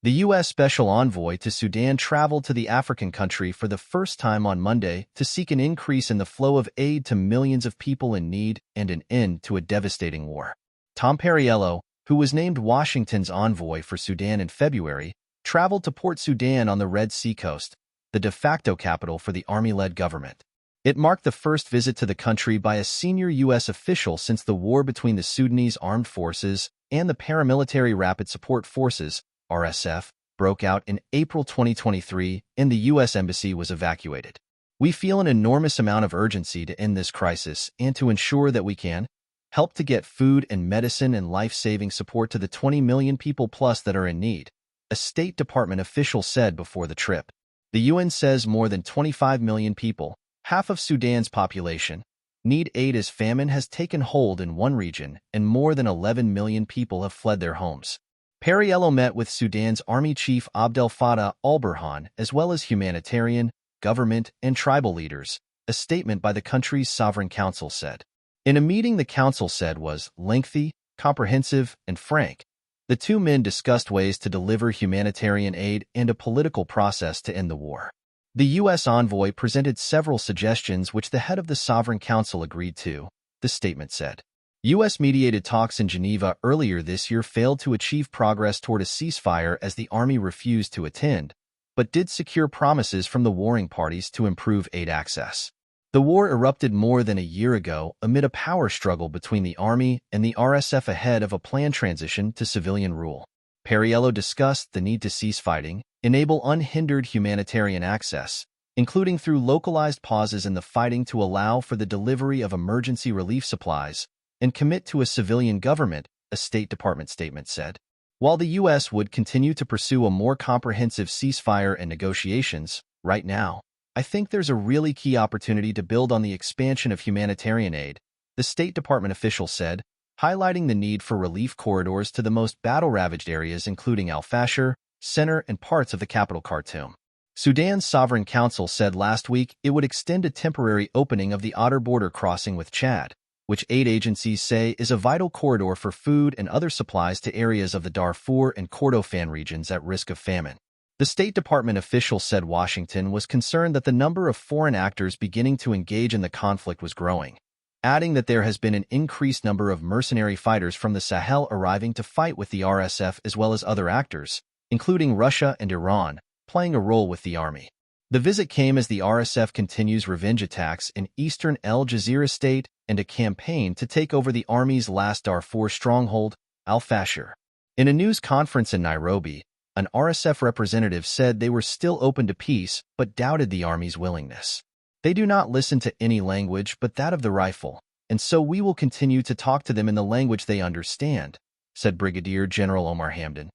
The U.S. Special Envoy to Sudan traveled to the African country for the first time on Monday to seek an increase in the flow of aid to millions of people in need and an end to a devastating war. Tom Perriello, who was named Washington's envoy for Sudan in February, traveled to Port Sudan on the Red Sea coast, the de facto capital for the army-led government. It marked the first visit to the country by a senior U.S. official since the war between the Sudanese Armed Forces and the Paramilitary Rapid Support Forces, RSF, broke out in April 2023 and the U.S. Embassy was evacuated. We feel an enormous amount of urgency to end this crisis and to ensure that we can help to get food and medicine and life-saving support to the 20 million people plus that are in need, a State Department official said before the trip. The UN says more than 25 million people, half of Sudan's population, need aid as famine has taken hold in one region and more than 11 million people have fled their homes. Perriello met with Sudan's Army Chief Abdel Fattah al-Burhan as well as humanitarian, government, and tribal leaders, a statement by the country's Sovereign Council said. In a meeting the council said was lengthy, comprehensive, and frank, the two men discussed ways to deliver humanitarian aid and a political process to end the war. The U.S. envoy presented several suggestions which the head of the Sovereign Council agreed to, the statement said. U.S.-mediated talks in Geneva earlier this year failed to achieve progress toward a ceasefire as the army refused to attend, but did secure promises from the warring parties to improve aid access. The war erupted more than a year ago amid a power struggle between the army and the RSF ahead of a planned transition to civilian rule. Perriello discussed the need to cease fighting, enable unhindered humanitarian access, including through localized pauses in the fighting to allow for the delivery of emergency relief supplies, and commit to a civilian government, a State Department statement said. While the U.S. would continue to pursue a more comprehensive ceasefire and negotiations, right now, I think there's a really key opportunity to build on the expansion of humanitarian aid, the State Department official said, highlighting the need for relief corridors to the most battle-ravaged areas including Al-Fashir, center, and parts of the capital Khartoum. Sudan's Sovereign Council said last week it would extend a temporary opening of the Otter border crossing with Chad, which aid agencies say is a vital corridor for food and other supplies to areas of the Darfur and Kordofan regions at risk of famine. The State Department official said Washington was concerned that the number of foreign actors beginning to engage in the conflict was growing, adding that there has been an increased number of mercenary fighters from the Sahel arriving to fight with the RSF as well as other actors, including Russia and Iran, playing a role with the army. The visit came as the RSF continues revenge attacks in eastern El Jazeera state and a campaign to take over the army's last Darfur stronghold, Al-Fashir. In a news conference in Nairobi, an RSF representative said they were still open to peace but doubted the army's willingness. They do not listen to any language but that of the rifle, and so we will continue to talk to them in the language they understand, said Brigadier General Omar Hamdan.